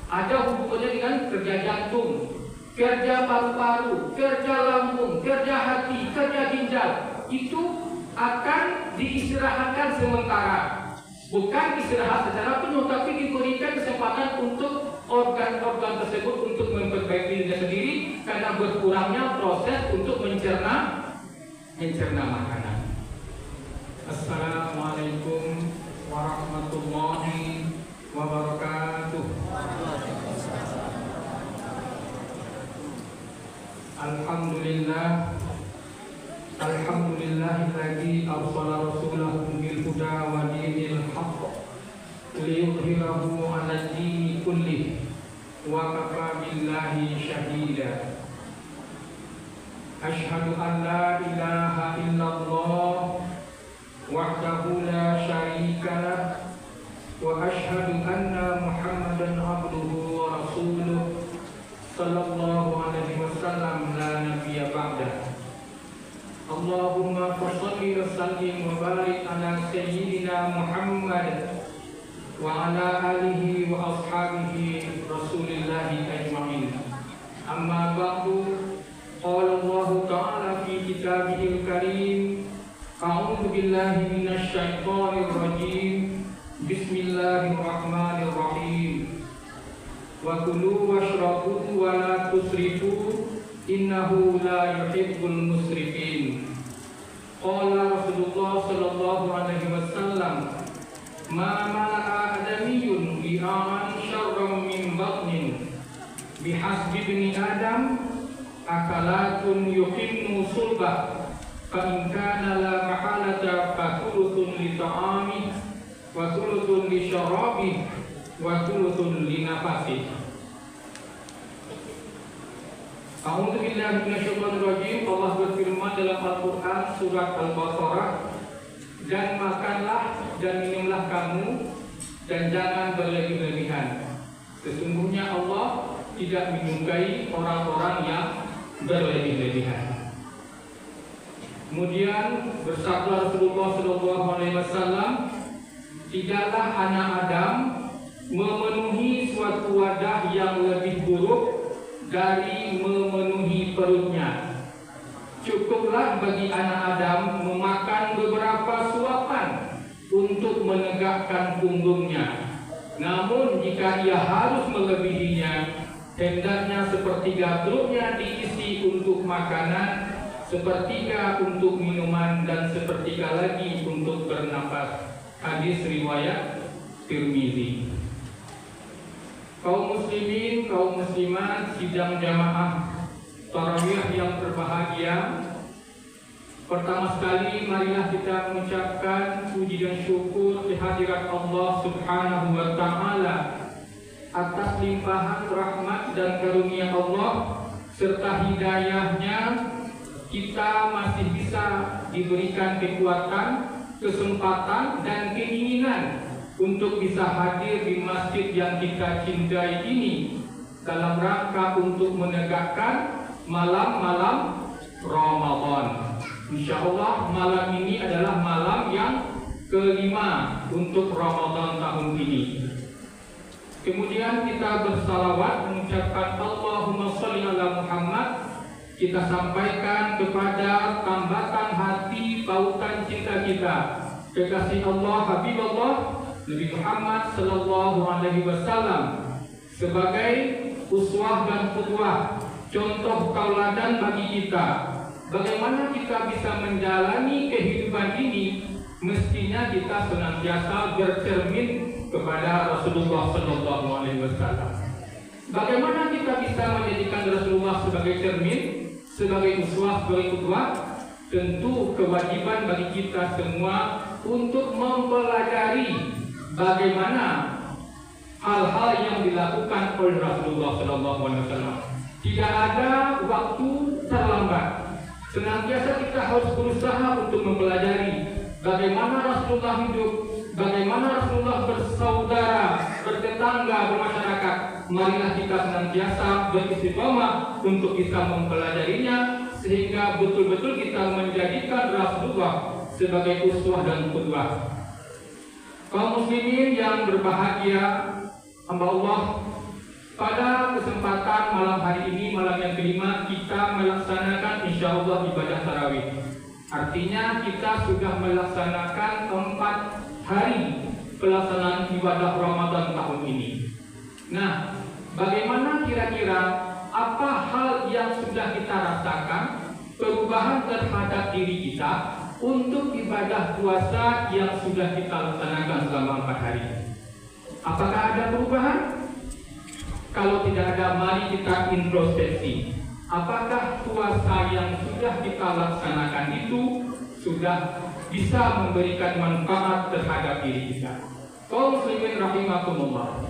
ada hubungannya dengan kerja jantung, kerja paru-paru, kerja lambung, kerja hati, kerja ginjal. Itu akan diistirahatkan sementara. Bukan istirahat secara penuh, tapi diberikan kesempatan untuk organ-organ tersebut untuk memperbaiki dirinya sendiri karena berkurangnya proses untuk mencerna makanan. Assalamualaikum warahmatullahi wabarakatuh. Alhamdulillahilladzi arsala rasulahu bil huda wa dinil haqq liyudhhirahu 'alad dini kullih wa kafa billahi shahida. Asyhadu an la ilaha illallah wahdahu la syarika lah wa asyhadu anna Muhammadan abduhu wa rasuluh sallallahu alaihi wasallam la nabiyya ba'dah. Allahumma shalli wa sallim wa barik ala sayyidina Muhammad wa ala alihi wa ashabihi rasulillahi ajma'in. Amma ba'du, qala Allah ta'ala fi kitabihil karim, a'udzu billahi minasy syaithanir rajim. Bismillahirrahmanirrahim. Wa kulu washrabu wa la tusrifu innahu la yuhibbul musrifin. Qala Rasulullah sallallahu alaihi wasallam, ma mala'a adamiyyun bi'an syarran min batnin bihasbi ibni adam akalatun yuqimmu sulbah fa in kana la mahalata fa thuluthun li ta'ami wa thuluthun li syarabi wa thuluthun li nafasi. A'udzu billahi minasyaitonir rajim. Allah berfirman dalam Al-Qur'an surat Al-Baqarah, dan makanlah dan minumlah kamu dan jangan berlebih-lebihan. Sesungguhnya Allah tidak menyukai orang-orang yang berlebih-lebihan. Kemudian bersabda Rasulullah SAW, tidaklah anak Adam memenuhi suatu wadah yang lebih buruk dari memenuhi perutnya. Cukuplah bagi anak Adam memakan beberapa suapan untuk menegakkan punggungnya. Namun jika ia harus melebihinya, hendaknya sepertiga perutnya diisi untuk makanan, sepertiga untuk minuman, dan sepertiga lagi untuk bernafas. Hadis riwayat Tirmizi. Kaum muslimin, kaum muslimat, sidang jamaah tarawih yang berbahagia, pertama sekali marilah kita mengucapkan puji dan syukur kehadirat Allah Subhanahu wa taala atas limpahan rahmat dan karunia Allah serta hidayahnya. Kita masih bisa diberikan kekuatan, kesempatan, dan keinginan untuk bisa hadir di masjid yang kita cintai ini dalam rangka untuk menegakkan malam-malam Ramadan. Insya Allah malam ini adalah malam yang kelima untuk Ramadan tahun ini. Kemudian kita bersalawat mengucapkan Allahumma sholli ala Muhammad. Kita sampaikan kepada tambatan hati pautan cinta kita, kekasih Allah, Habibullah Nabi Muhammad sallallahu alaihi wasallam, sebagai uswah dan qudwah, contoh tauladan bagi kita. Bagaimana kita bisa menjalani kehidupan ini? Mestinya kita senantiasa bercermin kepada Rasulullah sallallahu alaihi wasallam. Bagaimana kita bisa menjadikan Rasulullah sebagai cermin, sebagai uswah, sebagai qudwah? Tentu kewajiban bagi kita semua untuk mempelajari bagaimana hal-hal yang dilakukan oleh Rasulullah SAW. Tidak ada waktu terlambat. Senantiasa kita harus berusaha untuk mempelajari bagaimana Rasulullah hidup, bagaimana Rasulullah bersaudara, bertetangga, bermasyarakat. Marilah kita senantiasa beristiqomah untuk bisa mempelajarinya, sehingga betul-betul kita menjadikan Rasulullah sebagai uswah dan qudwah. Kaum muslimin yang berbahagia, hamba Allah Pada kesempatan malam hari ini, malam yang kelima, kita melaksanakan insya Allah ibadah tarawih. Artinya kita sudah melaksanakan 4 hari pelaksanaan ibadah Ramadan tahun ini. Nah, bagaimana kira-kira apa hal yang sudah kita rasakan, perubahan terhadap diri kita untuk ibadah puasa yang sudah kita laksanakan selama 4 hari? Apakah ada perubahan? Kalau tidak ada, mari kita introspeksi. Apakah puasa yang sudah kita laksanakan itu sudah bisa memberikan manfaat terhadap diri kita? Kaum muslimin rahimakumullah.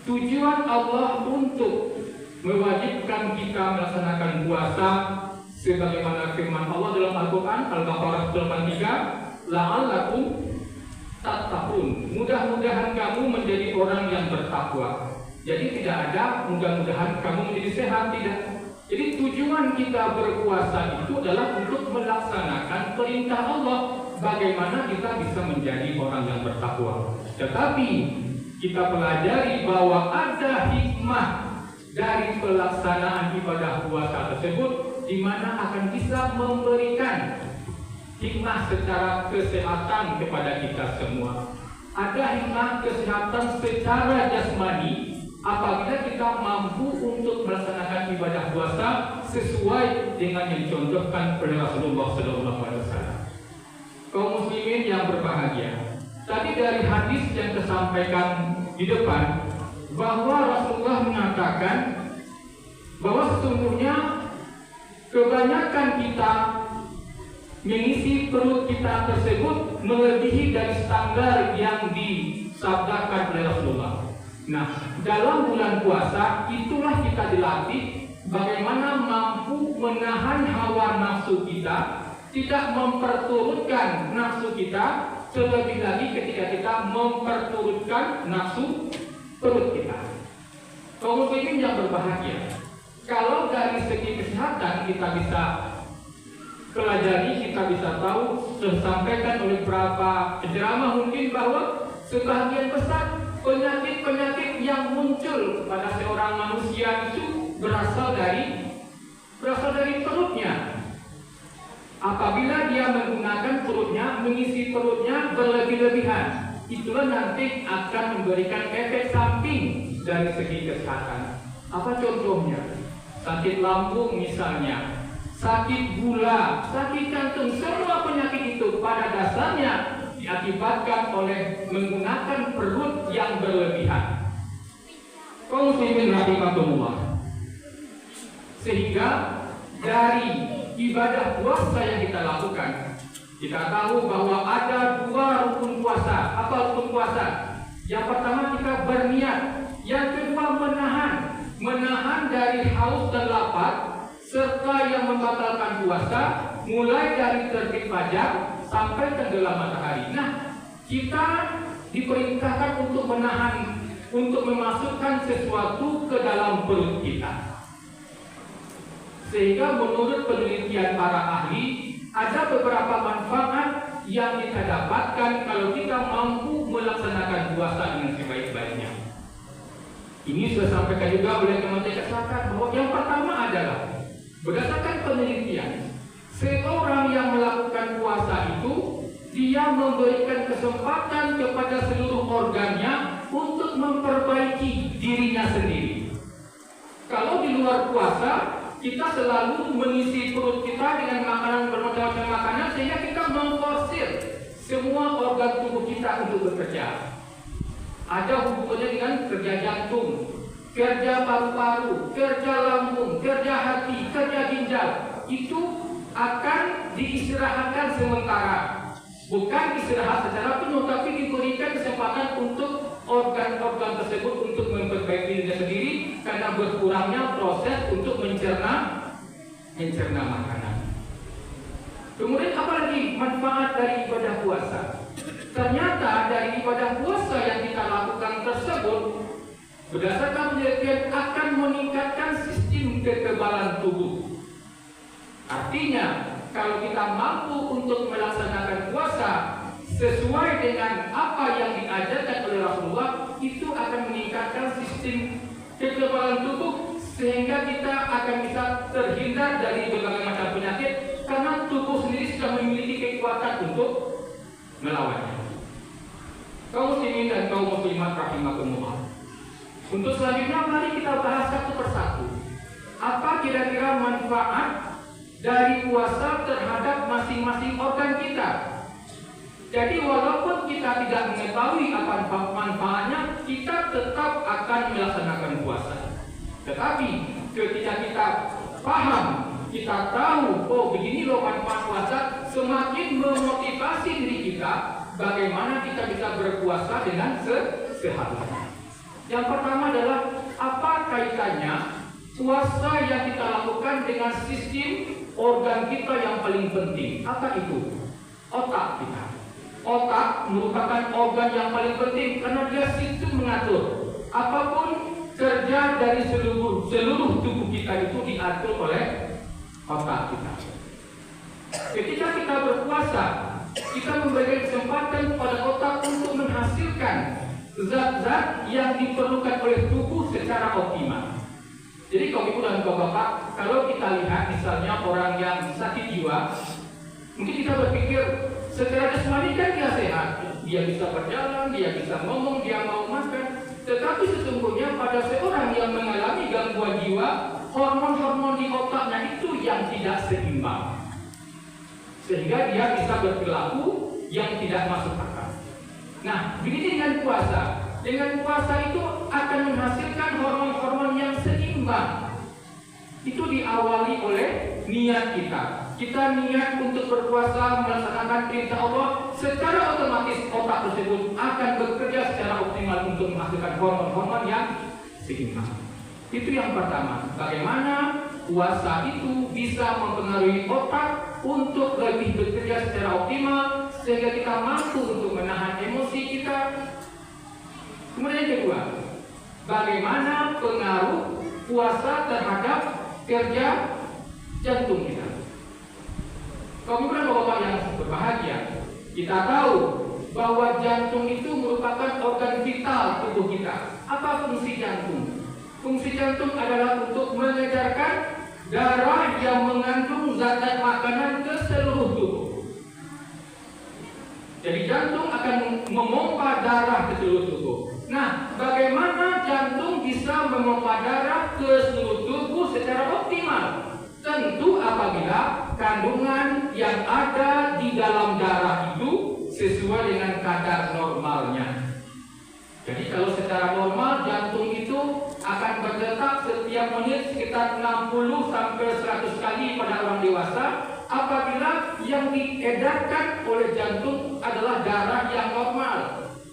Tujuan Allah untuk mewajibkan kita melaksanakan puasa sebagaimana firman Allah dalam Al-Quran Al-Baqarah 83, la'allakum tattaqun. Mudah-mudahan kamu menjadi orang yang bertakwa. Jadi tidak ada mudah-mudahan kamu menjadi sehat, tidak. Jadi tujuan kita berpuasa itu adalah untuk melaksanakan perintah Allah, bagaimana kita bisa menjadi orang yang bertakwa. Tetapi kita pelajari bahwa ada hikmah dari pelaksanaan ibadah puasa tersebut, di mana akan bisa memberikan hikmah secara kesehatan kepada kita semua. Ada hikmah kesehatan secara jasmani apabila kita mampu untuk melaksanakan ibadah puasa sesuai dengan yang dicontohkan oleh Rasulullah SAW. Kaum muslimin yang berbahagia, tadi dari hadis yang disampaikan di depan bahwa Rasulullah mengatakan bahwa sesungguhnya kebanyakan kita mengisi perut kita tersebut melebihi dari standar yang disabdakan oleh Rasulullah. Nah, dalam bulan puasa itulah kita dilatih bagaimana mampu menahan hawa nafsu kita, tidak memperturutkan nafsu kita, terlebih lagi ketika kita memperturutkan nafsu perut kita. Kaum muslimin yang berbahagia, kalau dari segi kesehatan kita bisa pelajari, kita bisa tahu, disampaikan oleh beberapa penceramah mungkin bahwa sebagian besar penyakit-penyakit yang muncul pada seorang manusia itu berasal dari perutnya. Apabila dia menggunakan perutnya, mengisi perutnya berlebih-lebihan, itulah nanti akan memberikan efek samping dari segi kesehatan. Apa contohnya? Sakit lambung misalnya, sakit gula, sakit jantung, semua penyakit itu pada dasarnya diakibatkan oleh menggunakan perut yang berlebihan. Kaum muslimin rahimakumullah. Sehingga dari ibadah puasa yang kita lakukan, kita tahu bahwa ada 2 rukun puasa. Apa rukun puasa? Yang pertama kita berniat, yang kedua menahan dari haus dan lapar, serta yang membatalkan puasa mulai dari terbit fajar sampai tenggelam matahari. Nah, kita diperintahkan untuk menahan, untuk memasukkan sesuatu ke dalam perut kita. Sehingga menurut penelitian para ahli, ada beberapa manfaat yang kita dapatkan kalau kita mampu melaksanakan puasa dengan sebaik-baiknya. Ini sudah disampaikan juga oleh Kementerian Kesehatan bahwa yang pertama adalah berdasarkan penelitian, seorang yang melakukan puasa itu dia memberikan kesempatan kepada seluruh organnya untuk memperbaiki dirinya sendiri. Kalau di luar puasa, kita selalu mengisi perut kita dengan makanan bermacam-macam makanan sehingga kita memforsir semua organ tubuh kita untuk bekerja. Ada hubungannya dengan kerja jantung, kerja paru-paru, kerja lambung, kerja hati, kerja ginjal. Itu akan diistirahatkan sementara. Bukan istirahat secara penuh, tapi diberikan kesempatan untuk organ-organ tersebut untuk memperbaiki dirinya sendiri karena berkurangnya proses untuk mencerna makanan. Kemudian apa lagi manfaat dari ibadah puasa? Ternyata dari ibadah puasa yang kita lakukan tersebut berdasarkan penelitian akan meningkatkan sistem kekebalan tubuh. Artinya, kalau kita mampu untuk melaksanakan puasa sesuai dengan apa yang diajarkan oleh Rasulullah, itu akan meningkatkan sistem kekebalan dalam tubuh sehingga kita akan bisa terhindar dari berbagai macam penyakit karena tubuh sendiri sudah memiliki kekuatan untuk melawannya. Kaum muslimin dan kaum muslimat rahimakumullah. Untuk selanjutnya mari kita bahas satu persatu. Apa kira-kira manfaat dari puasa terhadap masing-masing organ kita? Jadi walaupun kita tidak mengetahui apa manfaatnya, kita tetap akan melaksanakan puasa. Tetapi ketika kita paham, kita tahu, oh begini loh manfaat puasa, semakin memotivasi diri kita bagaimana kita bisa berpuasa dengan seharusnya. Yang pertama adalah apa kaitannya puasa yang kita lakukan dengan sistem organ kita yang paling penting. Apa itu? Otak kita. Otak merupakan organ yang paling penting karena dia sistem mengatur. Apapun kerja dari seluruh tubuh kita itu diatur oleh otak kita. Ketika kita berpuasa, kita memberikan kesempatan pada otak untuk menghasilkan zat-zat yang diperlukan oleh tubuh secara optimal. Jadi kalau ibu dan bapak, kalau kita lihat misalnya orang yang sakit jiwa, mungkin kita berpikir secara jasmani kan dia sehat, dia bisa berjalan, dia bisa ngomong, dia mau makan. Tetapi sesungguhnya pada seorang yang mengalami gangguan jiwa, hormon-hormon di otaknya itu yang tidak seimbang, sehingga dia bisa berperilaku yang tidak masuk akal. Nah, begini dengan puasa. Dengan puasa itu akan menghasilkan hormon-hormon yang seimbang. Itu diawali oleh niat kita. Kita niat untuk berpuasa melaksanakan perintah Allah, secara otomatis otak tersebut akan bekerja secara optimal untuk menghasilkan hormon-hormon yang seimbang. Itu yang pertama. Bagaimana puasa itu bisa mempengaruhi otak untuk lebih bekerja secara optimal sehingga kita mampu untuk menahan emosi kita. Kemudian yang kedua, bagaimana pengaruh puasa terhadap kerja jantung kita. Kemudian bapak yang berbahagia, kita tahu bahwa jantung itu merupakan organ vital tubuh kita. Apa fungsi jantung? Fungsi jantung adalah untuk mengedarkan darah yang mengandung zat-zat makanan ke seluruh tubuh. Jadi jantung akan memompa darah ke seluruh tubuh. Nah, bagaimana jantung bisa memompa darah ke seluruh tubuh secara optimal? Tentu apabila kandungan yang ada di dalam darah itu sesuai dengan kadar normalnya. Jadi kalau secara normal jantung itu akan berdetak setiap menit sekitar 60 sampai 100 kali pada orang dewasa. Apabila yang diedarkan oleh jantung adalah darah yang normal,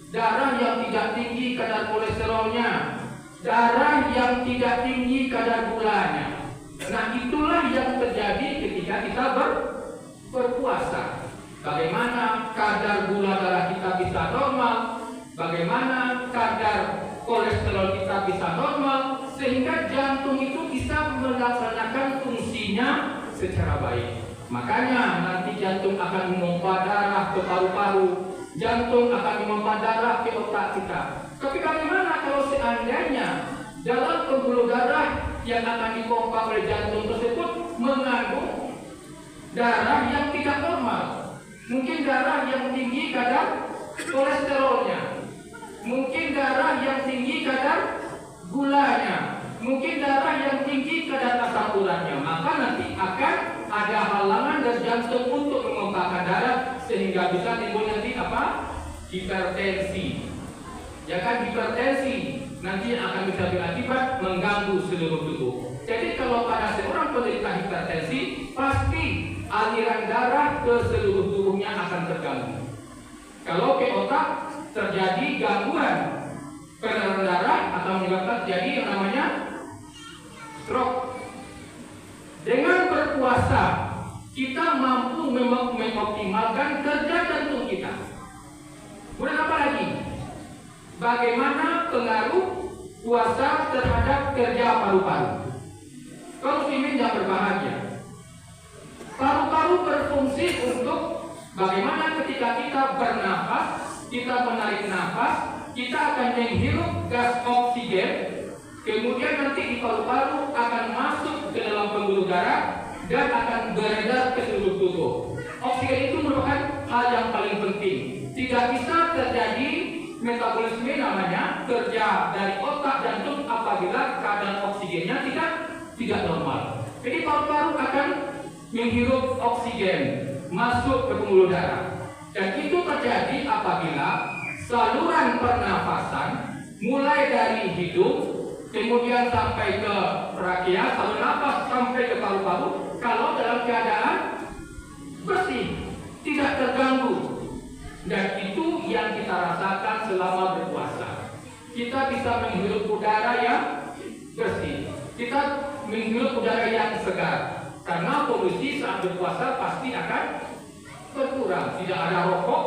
darah yang tidak tinggi kadar kolesterolnya, darah yang tidak tinggi kadar gulanya. Nah, itulah yang terjadi ketika kita berpuasa. Bagaimana kadar gula darah kita bisa normal, bagaimana kadar kolesterol kita bisa normal, sehingga jantung itu bisa melaksanakan fungsinya secara baik. Makanya nanti jantung akan memompa darah ke paru-paru, jantung akan memompa darah ke otak kita. Tapi bagaimana kalau seandainya dalam pembuluh darah yang akan dipompa oleh jantung tersebut mengandung darah yang tidak normal? Mungkin darah yang tinggi kadar kolesterolnya, mungkin darah yang tinggi kadar gulanya, mungkin darah yang tinggi kadar asam uratnya. Maka nanti akan ada halangan dari jantung untuk memompakan darah sehingga bisa timbul nanti apa? Hipertensi. Ya kan, hipertensi nanti akan bisa berakibat mengganggu seluruh tubuh. Jadi kalau pada seorang penderita hipertensi, pasti aliran darah ke seluruh tubuhnya akan terganggu. Kalau ke otak terjadi gangguan peredaran darah atau menyebabkan terjadi yang namanya stroke. Dengan berpuasa kita mampu mengoptimalkan kerja jantung kita. Kemudian apa lagi? Bagaimana pengaruh puasa terhadap kerja paru-paru? Kaum muslimin yang berbahagia, paru-paru berfungsi untuk bagaimana ketika kita bernafas, kita menarik nafas, kita akan menghirup gas oksigen Kemudian nanti di paru-paru akan masuk ke dalam pembuluh darah dan akan beredar ke seluruh tubuh. Oksigen itu merupakan hal yang paling penting. Tidak bisa terjadi metabolisme namanya kerja dari otak jantung apabila kadar oksigennya tidak normal. Jadi paru-paru akan menghirup oksigen masuk ke pembuluh darah. Dan itu terjadi apabila saluran pernafasan mulai dari hidung kemudian sampai ke trakea, saluran nafas sampai ke paru-paru kalau dalam keadaan bersih, tidak terganggu. Dan itu yang kita rasakan selama berpuasa. Kita bisa menghirup udara yang bersih, kita menghirup udara yang segar. Karena polusi saat berpuasa pasti akan berkurang. Tidak ada rokok.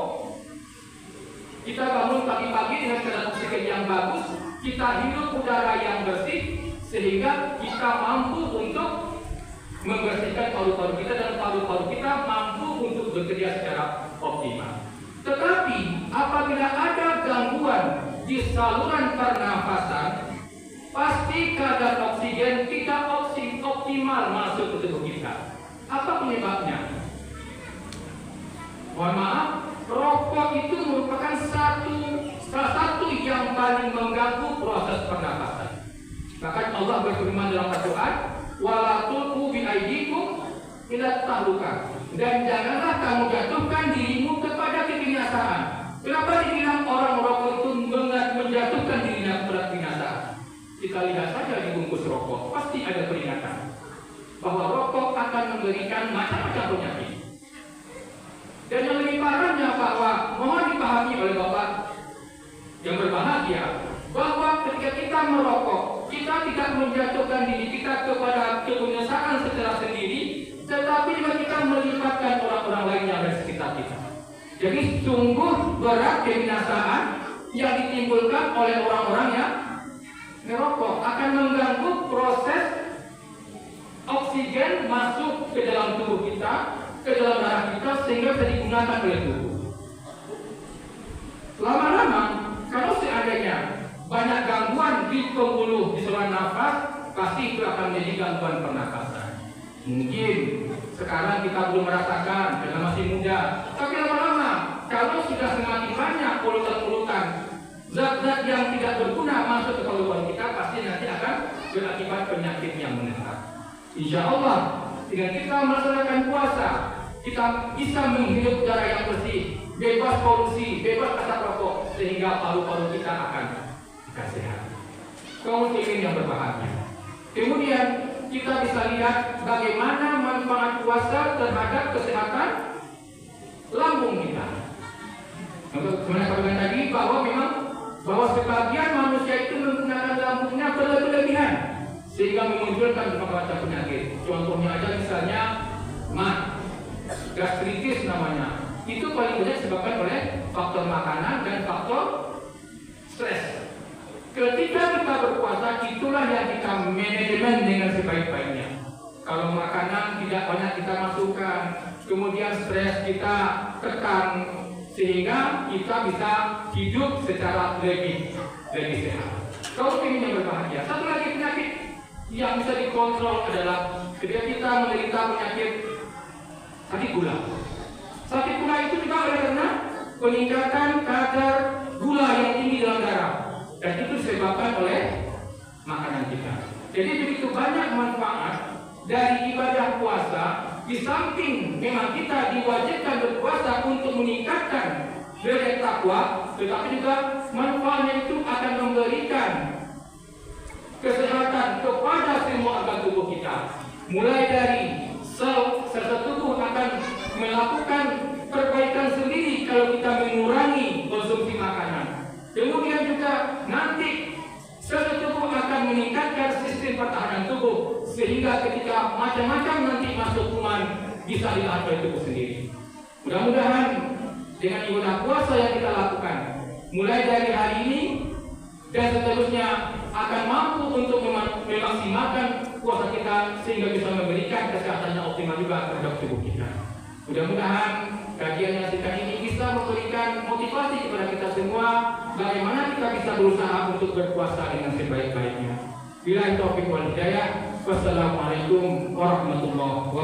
Kita bangun pagi-pagi dengan kadar oksigen yang bagus, kita hirup udara yang bersih, sehingga kita mampu untuk membersihkan paru-paru kita dan paru-paru kita mampu untuk bekerja secara optimal. Tetapi apabila ada gangguan di saluran pernafasan, pasti kadar oksigen tidak optimal masuk ke tubuh kita. Apa penyebabnya? Mohon maaf, rokok itu merupakan salah satu yang paling mengganggu proses pernafasan. Bahkan Allah berfirman dalam Al-Quran, "Wala tulqu bi aydikum ila tahlukah." Dan janganlah kamu jatuhkan dirimu kepada kebinasaan. Kenapa dibilang orang merokok itu menjatuhkan dirinya kepada kebinasaan? Kita lihat saja di bungkus rokok, pasti ada peringatan bahwa rokok akan memberikan macam-macam penyakit. Dan yang lebih parahnya bahwa mohon dipahami oleh Bapak yang berbahagia, bahwa ketika kita merokok, kita tidak menjatuhkan diri kita kepada kebinasaan secara sendiri, tetapi juga kita melibatkan orang-orang lain yang ada di sekitar kita. Jadi sungguh berat kebinasaan yang ditimbulkan oleh orang-orang yang merokok, akan mengganggu proses oksigen masuk ke dalam tubuh kita, ke dalam darah kita, sehingga bisa digunakan oleh tubuh. Lama-lama, kalau seandainya banyak gangguan di pembuluh di saluran nafas, pasti itu akan menjadi gangguan pernafasan. Mungkin sekarang kita belum merasakan karena masih muda, tapi lama-lama kalau sudah semakin banyak polutan-polutan, zat-zat yang tidak berguna masuk ke paru-paru kita, pasti nanti akan berakibat penyakit yang menetap. Insya Allah dengan kita melaksanakan puasa, kita bisa menghirup udara yang bersih, bebas polusi, bebas asap rokok, sehingga paru-paru kita akan sehat. Kaum muslimin yang berbahagia. Kemudian kita bisa lihat bagaimana manfaat puasa terhadap kesehatan lambung kita. Sebenarnya saya tadi bahwa sebagian manusia itu menggunakan lambungnya berlebihan sehingga memunculkan berbagai macam penyakit. Contohnya aja misalnya gastritis namanya. Itu paling banyak disebabkan oleh faktor makanan dan faktor stres. Ketika kita berpuasa, itulah yang kita manajemen dengan sebaik-baiknya. Kalau makanan tidak banyak kita masukkan, kemudian stres kita tekan, sehingga kita bisa hidup secara lebih sehat. Kalau ingin yang berbahagia, satu lagi penyakit yang bisa dikontrol adalah ketika kita menderita penyakit sakit gula. Sakit gula itu juga karena peningkatan kadar gula yang tinggi dalam darah. Dan itu disebabkan oleh makanan kita. Jadi begitu banyak manfaat dari ibadah puasa. Di samping memang kita diwajibkan berpuasa untuk meningkatkan derajat takwa, tetapi juga manfaatnya itu akan memberikan kesehatan kepada semua organ tubuh kita. Mulai dari sel tubuh akan melakukan perbaikan sendiri kalau kita mengurangi konsumsi makanan. Kemudian juga nanti sel tubuh akan meningkatkan sistem pertahanan tubuh, sehingga ketika macam-macam nanti masuk kuman bisa ditahan oleh tubuh sendiri. Mudah-mudahan dengan ibadah puasa yang kita lakukan mulai dari hari ini dan seterusnya akan mampu untuk memaksimalkan puasa kita sehingga bisa memberikan kesehatan yang optimal juga terhadap tubuh kita. Mudah-mudahan kajian yang singkat ini bisa memberikan motivasi kepada kita semua bagaimana kita bisa berusaha untuk berpuasa dengan sebaik-baiknya. Billahi taufiq wal hidayah. Wassalamualaikum warahmatullahi wabarakatuh.